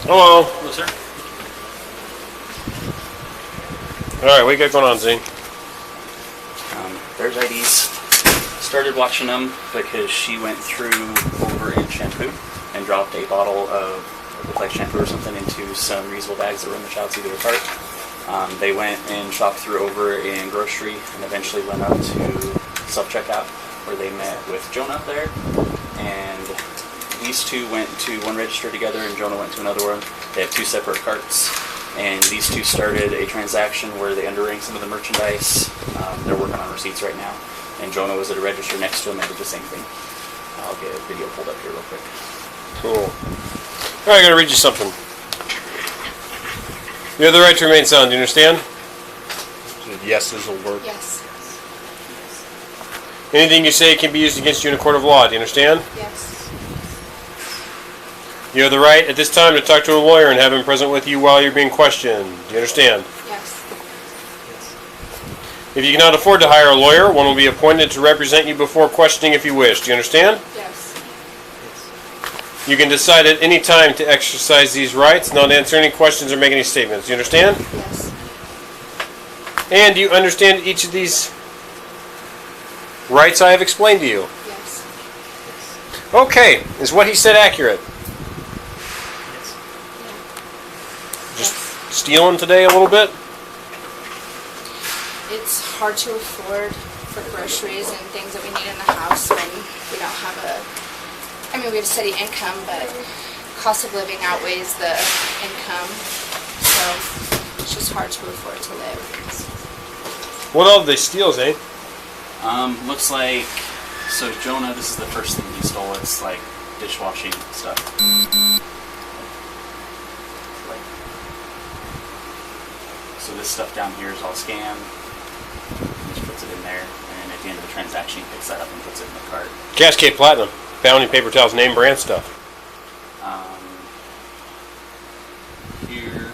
Hello. Hello, sir. Alright, what you got going on, Zane? There's IDs. Started watching them because she went through over in shampoo and dropped a bottle of it looked like shampoo or something into some reusable bags that were in the child's either cart. They went and shopped through over in grocery and eventually went up to self-checkout where they met with Jonah there. And these two went to one register together and Jonah went to another one. They have two separate carts. And these two started a transaction where they underranked some of the merchandise. They're working on receipts right now. And Jonah was at a register next to him and did the same thing. I'll get a video pulled up here real quick. Cool. Alright, I gotta read you something. You have the right to remain silent, do you understand? Yeses will work. Yes. Anything you say can be used against you in a court of law, do you understand? Yes. You have the right at this time to talk to a lawyer and have him present with you while you're being questioned. Do you understand? Yes. If you cannot afford to hire a lawyer, one will be appointed to represent you before questioning if you wish. Do you understand? Yes. You can decide at any time to exercise these rights, not answer any questions or make any statements. Do you understand? Yes. And do you understand each of these rights I have explained to you? Yes. Okay. Is what he said accurate? Just stealing today a little bit? It's hard to afford for groceries and things that we need in the house when we don't have we have a steady income, but cost of living outweighs the income, so it's just hard to afford to live. What all did they steal, Zane? Looks like, so Jonah, this is the first thing he stole. It's like dishwashing stuff. So this stuff down here is all scanned. He just puts it in there, and at the end of the transaction, he picks that up and puts it in the cart. Cascade Platinum. Bounty Paper Towels name brand stuff. Here.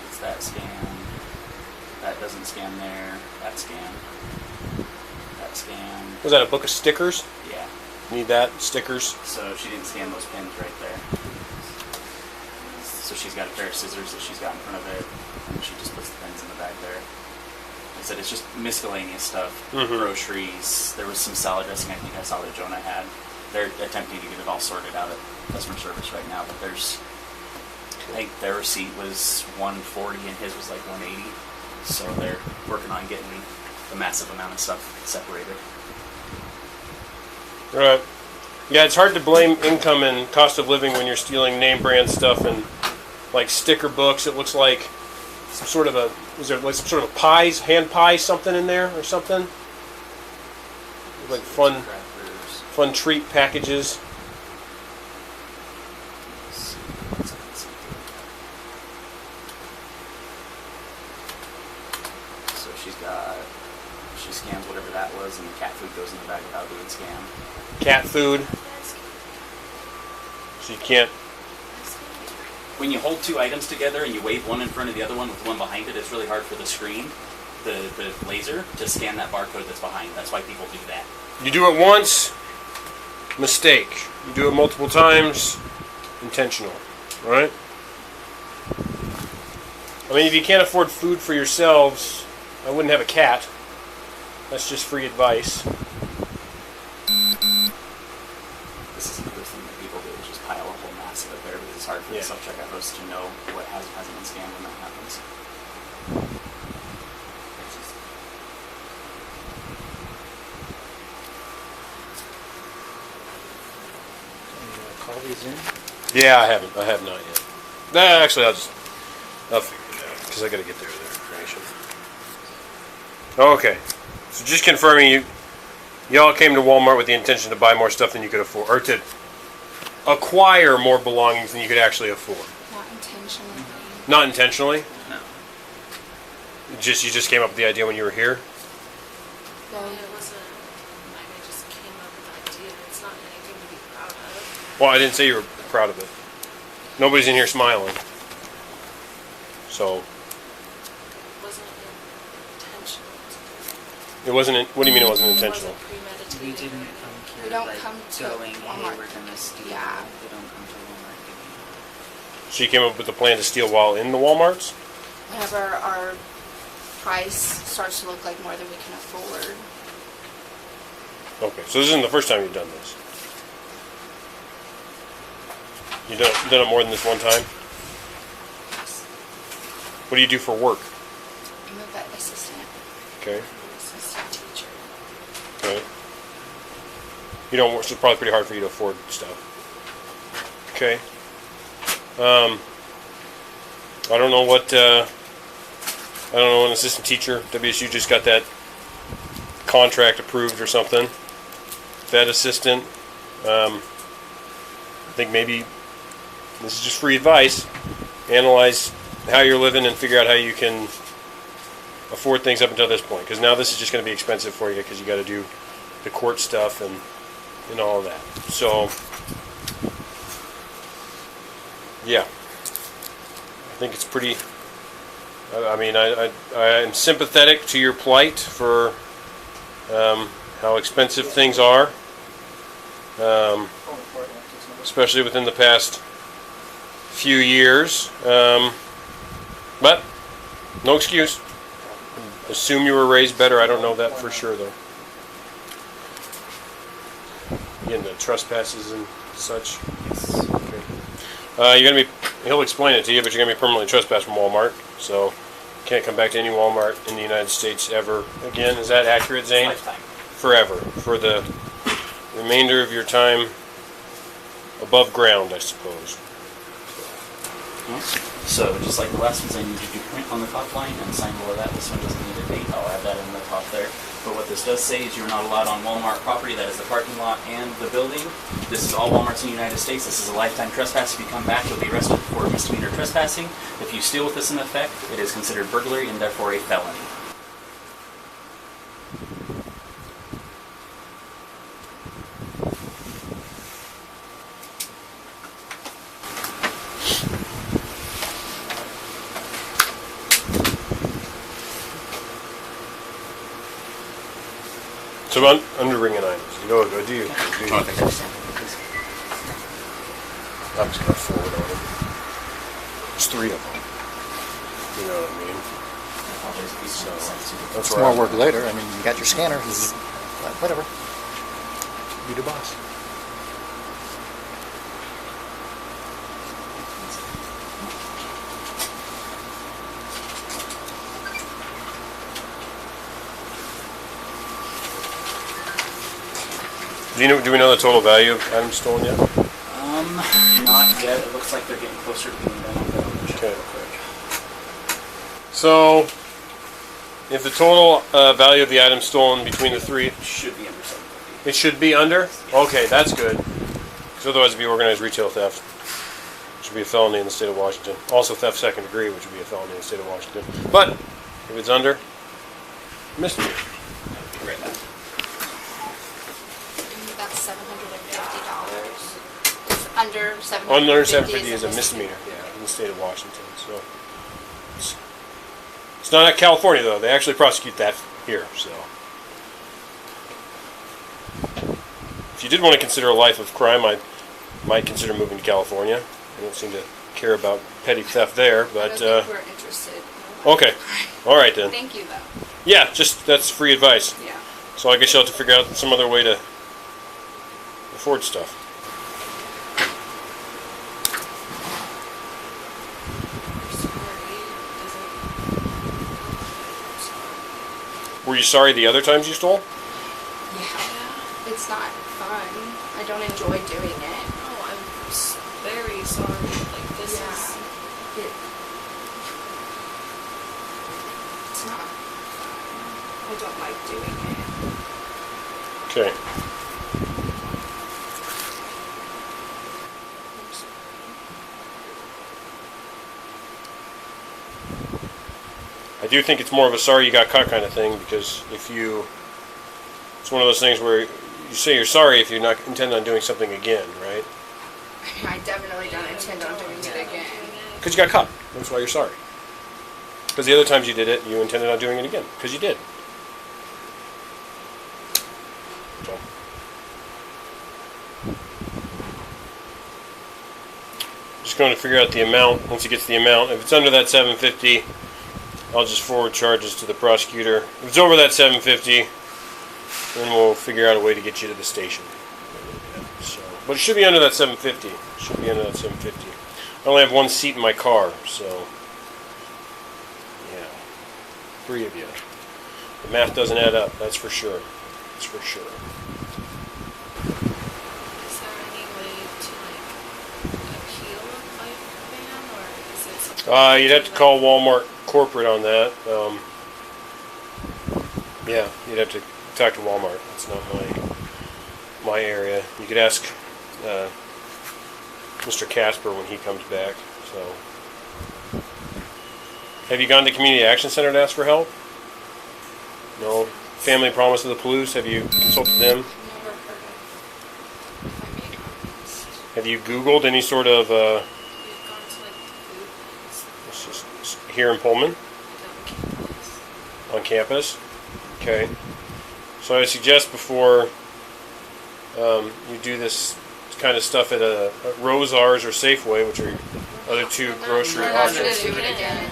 It's that scan. That doesn't scan there. That scan. That scan. Was that a book of stickers? Yeah. Need that? Stickers? So she didn't scan those pins right there. So she's got a pair of scissors that she's got in front of it, and she just puts the pins in the bag there. Like I said, it's just miscellaneous stuff, groceries. There was some salad dressing I think I saw that Jonah had. They're attempting to get it all sorted out at customer service right now, but I think their receipt was $140 and his was like $180. So they're working on getting the massive amount of stuff separated. Right. Yeah, it's hard to blame income and cost of living when you're stealing name brand stuff and like sticker books. It looks like some sort of a, is there like some sort of a pies, hand pie something in there or something? Like fun treat packages. So she scans whatever that was, and the cat food goes in the bag without being scanned. Cat food. So you can't. When you hold two items together and you wave one in front of the other one with one behind it, it's really hard for the screen, the laser, to scan that barcode that's behind. That's why people do that. You do it once, mistake. You do it multiple times, intentional. Right? I mean, if you can't afford food for yourselves, I wouldn't have a cat. That's just free advice. This is another thing that people do, is just pile a whole mass of it there, because it's hard for the self-checkout host to know what has and hasn't been scanned when that happens. Call these in? Yeah, I haven't. I have not yet. Nah, actually, I'll figure it out because I got to get their information. Okay, so just confirming, y'all came to Walmart with the intention to buy more stuff than you could afford, or to acquire more belongings than you could actually afford. Not intentionally. Not intentionally. No. You just came up with the idea when you were here. No. It wasn't, I just came up with the idea. It's not anything to be proud of. Well, I didn't say you were proud of it. Nobody's in here smiling. So It wasn't intentional. it wasn't. What do you mean it wasn't intentional? It wasn't premeditated. see we didn't anywhere. come here We don't like come to going, hey, Walmart. we're gonna steal. Yeah. We don't come to Walmart doing So you came up with a plan to steal while in the Walmarts? Whenever our price starts to look like more than we can afford. Okay, so this isn't the first time you've done this. You've done it more than this one time? What do you do for work? I'm a vet assistant. Okay, Assistant teacher. okay. You don't work, so it's probably pretty hard for you to afford stuff. Okay. I don't know what, I don't know, an assistant teacher, WSU just got that contract approved or something. Vet assistant. I think maybe this is just free advice. Analyze how you're living and figure out how you can afford things up until this point. Because now this is just going to be expensive for you because you got to do the court stuff and all of that. So, yeah. I think it's pretty... I mean, I am sympathetic to your plight for how expensive things are, especially within the past few years. But no excuse. Assume you were raised better. I don't know that for sure, though. Getting the trespasses and such. Yes. Okay. You're gonna be. He'll explain it to you, but you're gonna be permanently trespassed from Walmart. So can't come back to any Walmart in the United States ever again. Is that accurate, Zane? Lifetime. Forever, for the remainder of your time above ground, I suppose. So just like the last ones, I need you to print on the top line and sign below that. This one doesn't need a date. I'll add that in the top there. But what this does say is you're not allowed on Walmart property. That is the parking lot and the building. This is all Walmarts in the United States. This is a lifetime trespass. If you come back, you'll be arrested for misdemeanor trespassing. If you steal with this in effect, it is considered burglary and therefore a felony. So under ring and items. Go do you? Oh, I think I understand. I'm just gonna forward on them. There's 3 of them. You know what I mean? So that's It's where more I'm- work later. I mean, you got your scanner. Whatever. Be the boss. Do we know the total value of items stolen yet? Not yet. It looks like they're getting closer to being done. I'll go check Okay. real quick. So, if the total value of the items stolen between the 3, It should be under 750. it should be under? Okay, that's good. Because otherwise it'd be organized retail theft. Which would be a felony in the state of Washington. Also theft second degree, which would be a felony in the state of Washington. But, if it's under, misdemeanor. Right back. That's $750. It's under $750. Under 750 is a misdemeanor, yeah, in the state of Washington. So, it's not at California though. They actually prosecute that here. So, if you did want to consider a life of crime, I might consider moving to California. I don't seem to care about petty theft there, I but don't think we're interested. in okay, all right then. Thank you, though. Yeah, just that's free advice. Yeah. So I guess you'll have to figure out some other way to afford stuff. Were you sorry the other times you stole? Yeah. It's not fun. I don't enjoy doing it. Oh, I'm very sorry. Like, this Yeah. is... It's not fun. I don't like doing it. Okay. I'm sorry. I do think it's more of a sorry you got caught kind of thing, because if you, it's one of those things where you say you're sorry if you're not intending on doing something again, right? I mean, I definitely don't intend on doing it again. Because you got caught. That's why you're sorry. Because the other times you did it, you intended on doing it again. Because you did. So. Just going to figure out the amount. Once he gets the amount, if it's under that $750, I'll just forward charges to the prosecutor. If it's over that $750, then we'll figure out a way to get you to the station. So, but it should be under that $750. It should be under that $750. I only have one seat in my car, so yeah, 3 of you. The math doesn't add up. That's for sure. That's for sure. Is there any way to appeal a life ban, or is it something? You'd have to call Walmart corporate on that. Yeah, you'd have to talk to Walmart. It's not my area. You could ask Mr. Casper when he comes back. So, have you gone to Community Action Center to ask for help? No. Family Promise of the Palouse. Have you consulted them? Never heard of, if I'm being honest. Have you Googled any sort of We've gone to the food banks here in Pullman on campus. on campus? Okay. So I suggest before you do this kind of stuff at a Rosars or Safeway, which are other two grocery We're not options. gonna do it again.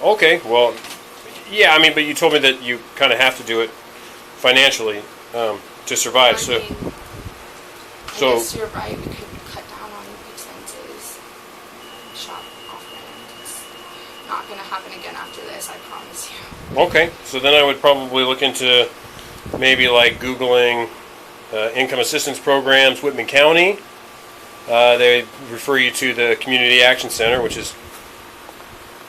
Okay, well, yeah, I mean, but you told me that you kind of have to do it financially to survive. So, I guess you're right, we could cut down on expenses, shop off-brand. It's not gonna happen again after this, I promise you. okay, so then I would probably look into maybe like Googling income assistance programs, Whitman County. They refer you to the Community Action Center, which is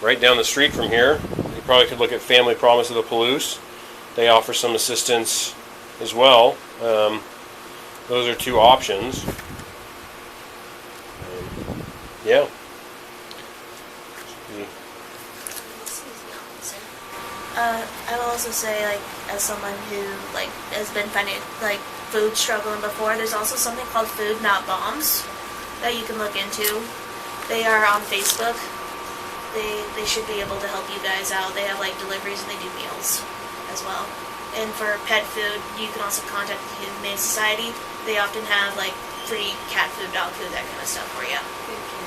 right down the street from here. You probably could look at Family Promise of the Palouse. They offer some assistance as well. Those are 2 options. Yeah. I will also say, like, as someone who, like, has been finding, like, food struggling before, there's also something called Food Not Bombs that you can look into. They are on Facebook. They should be able to help you guys out. They have, like, deliveries and they do meals as well. And for pet food, you can also contact the Humane Society. They often have, like, free cat food, dog food, that kind of stuff for you. Thank you.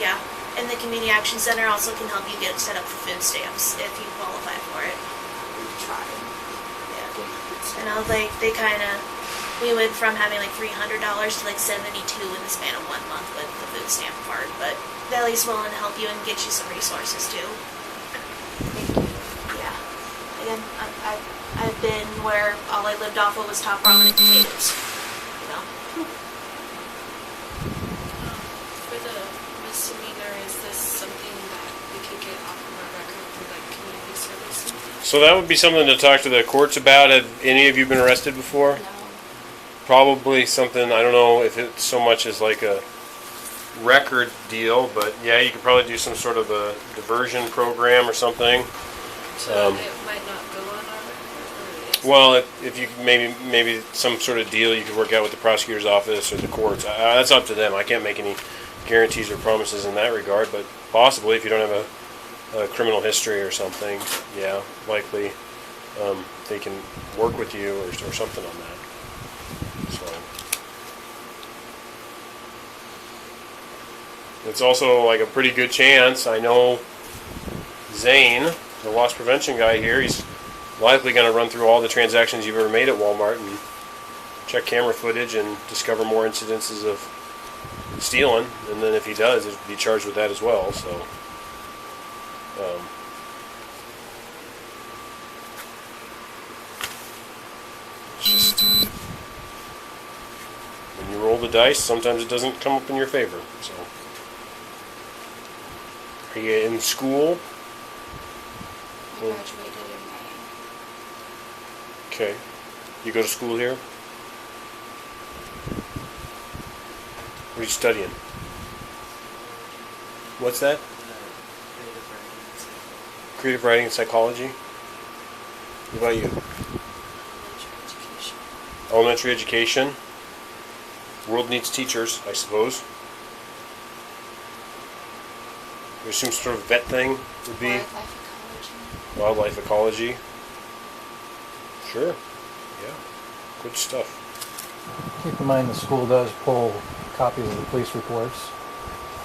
Yeah. And the Community Action Center also can help you get set up for food stamps if you qualify for it. We've tried. Yeah. And I was like, we went from having like $300 to like $72 in the span of 1 month with the food stamp part, but they're at least willing to help you and get you some resources too. Thank you. Yeah. Again, I've been where all I lived off of was top ramen and potatoes. You know. For the misdemeanor, is this something that we could get off of our record through like community service? So that would be something to talk to the courts about. Have any of you been arrested before? No. Probably something, I don't know if it's so much as like a record deal, but yeah, you could probably do some sort of a diversion program or something. So it might not go on our record? Or is Well, if you maybe some sort of deal you could work out with the prosecutor's office or the courts, that's up to them. I can't make any guarantees or promises in that regard, but possibly if you don't have a criminal history or something, yeah, likely they can work with you or something on that. So it's also like a pretty good chance. I know Zane, the loss prevention guy here, he's likely going to run through all the transactions you've ever made at Walmart and check camera footage and discover more incidences of stealing. And then if he does, he'll be charged with that as well. So, it's just when you roll the dice, sometimes it doesn't come up in your favor. So, are you in school? I graduated in May. Okay. You go to school here? What are you studying? What's that? Creative writing and psychology. Creative writing and psychology? What about you? elementary education? Elementary education? World needs teachers, I suppose. There's some sort of vet thing would be Wildlife ecology. wildlife ecology. Sure. Yeah. Good stuff. Keep in mind the school does pull copies of the police reports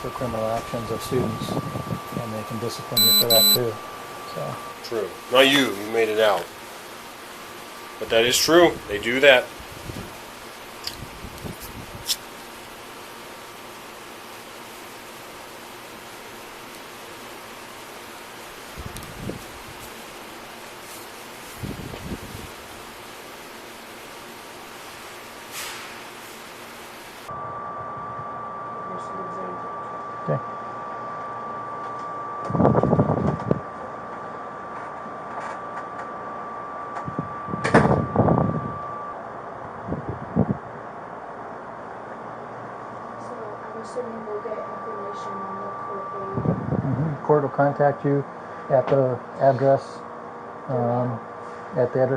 for criminal actions of students, and they can discipline you for that too. So, True. Not you. You made it out. But that is true. They do that. okay. So I'm assuming we'll get information on the court date. Court will contact you at the address,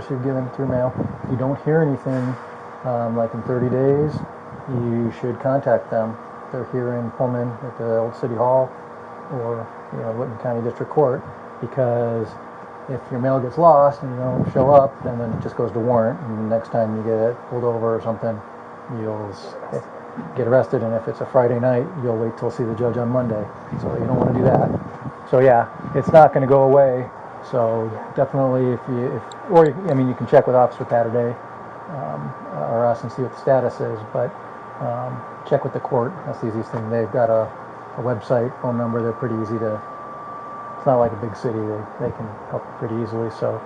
you've given through mail. If you don't hear anything, like in 30 days, you should contact them. They're here in Pullman at the old City Hall or, Whitman County District Court, because if your mail gets lost and you don't show up, then it just goes to warrant, and the next time you get pulled over or something, you'll get arrested, and if it's a Friday night, you'll wait till see the judge on Monday. So you don't want to do that. So yeah, it's not going to go away. So definitely, you can check with Officer Padrta or us and see what the status is, but check with the court. That's the easiest thing. They've got a website, phone number. They're pretty easy to. It's not like a big city. They can help you pretty easily. So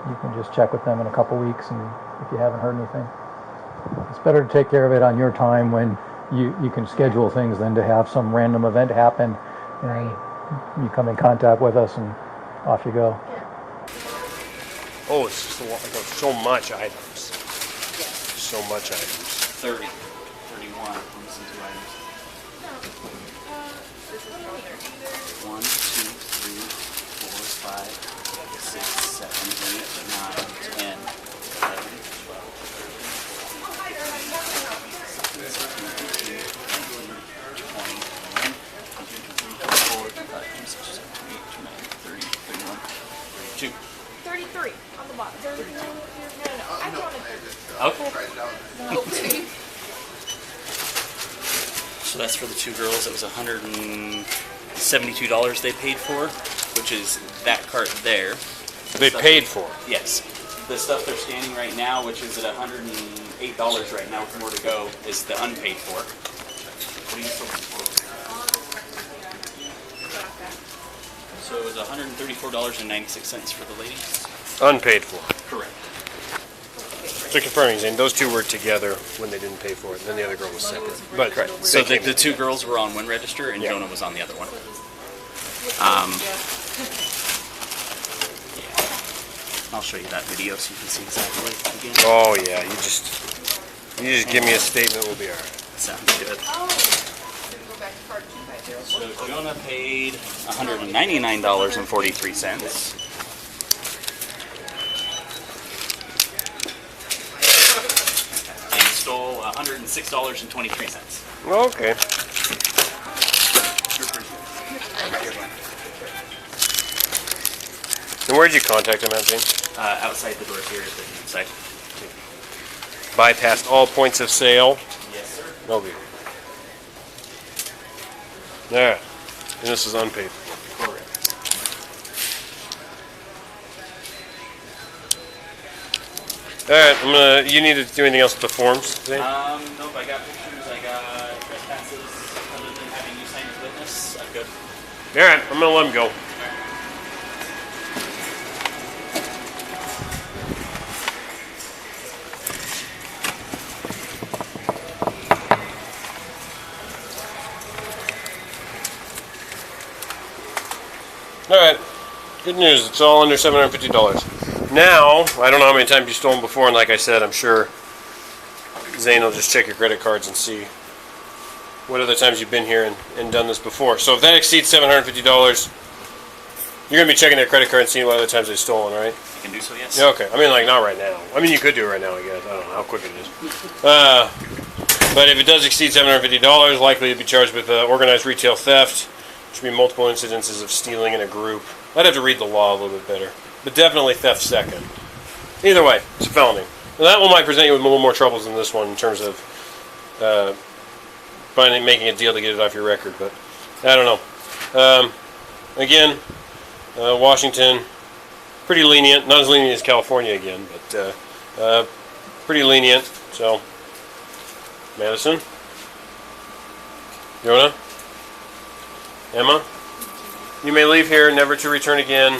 you can just check with them in a couple weeks, and if you haven't heard anything, it's better to take care of it on your time when you can schedule things than to have some random event happen and you come in contact with us and off you go. Oh, it's just so much items. So much items. 30, 31. I'm missing 2 items. 1, 2, 3, 4, 5, 6, 7, 8, 9, 10, 11, 12, 13, 14, 15, 16, 17, 18, 19, 20, 21, 22, 23, 24, 25, 26, 27, 28, 29, 30, 31, 32. 33 on the bottom. 33. No. I counted 30. Okay. So that's for the 2 girls. It was $172 they paid for, which is that cart there. They paid for it. Yes. The stuff they're scanning right now, which is at $108 right now with more to go, is the unpaid for. What are you looking for? So it was $134.96 for the ladies. Unpaid for. Correct. So confirming, Zane, those two were together when they didn't pay for it, and then the other girl was separate. But Correct. they So came the in. 2 girls were on one register, and Yeah. Jonah was on the other one. Yeah. I'll show you that video so you can see exactly again. Oh yeah, you just give me a statement, we'll be all right. Sounds good. So Jonah paid $199.43. And stole $106.23. Okay. And where'd you contact him at, Zane? Outside the door here at the site. Bypassed all points of sale. Yes, sir. Okay. Alright. And this is unpaid. Correct. Alright, you need to do anything else with the forms, Zane? Nope, I got pictures, I got trespasses, other than having you sign as witness, I'm good. Alright, I'm gonna let him go. Alright, good news, it's all under $750. Now, I don't know how many times you've stolen before, and like I said, I'm sure Zane will just check your credit cards and see what other times you've been here and done this before. So if that exceeds $750, you're going to be checking their credit card and seeing what other times they've stolen, right? You can do so, yes? Yeah, okay. I mean, like, not right now. I mean, you could do it right now, I guess. I don't know how quick it is. But if it does exceed $750, likely to be charged with organized retail theft, which would be multiple incidences of stealing in a group. I'd have to read the law a little bit better. But definitely theft second. Either way, it's a felony. that one might present you with a little more troubles than this one in terms of making a deal to get it off your record. But I don't know. Again, Washington, pretty lenient. Not as lenient as California again, but pretty lenient. So, Madison, Jonah, Emma, you may leave here never to return again,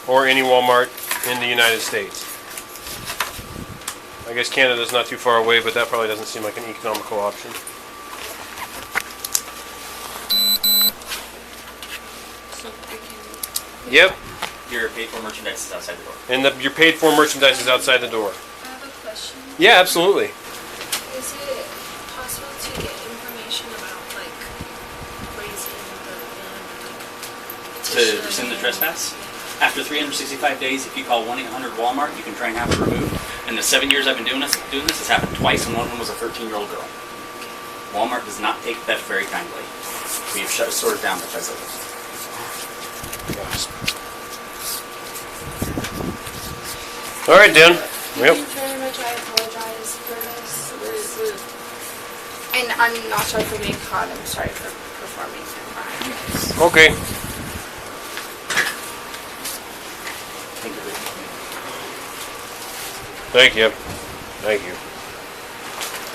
or any Walmart in the United States. I guess Canada's not too far away, but that probably doesn't seem like an economical option. So I can. Yep, Your paid for merchandise is outside the door. and your paid for merchandise is outside the door. I have a question. Yeah, absolutely. Is it possible to get information about like raising the To rescind the trespass? After 365 days, if you call 1-800-WALMART, you can try and have it removed. In the 7 years I've been doing this, it's happened twice, and one of them was a 13-year-old girl. Walmart does not take theft very kindly. We've shut stores down because of it. All right, Dan. Thank you very much. I apologize for this. And I'm not sorry for being caught. I'm sorry for performing a crime. Okay. Thank you. Thank you.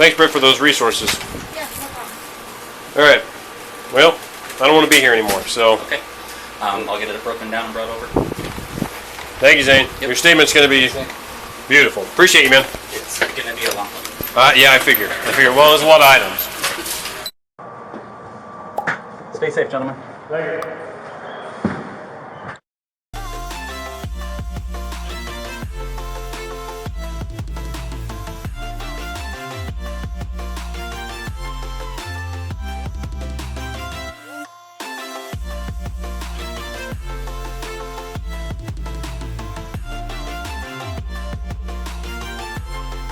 Thanks, Britt, for those resources. Yeah, no problem. All right. Well, I don't want to be here anymore, so Okay. I'll get it broken down and brought over. thank you, Zane. Yep. Your statement's going to be beautiful. Appreciate you, man. It's going to be a long one. Yeah, I figured. Well, there's a lot of items. Stay safe, gentlemen. Thank you.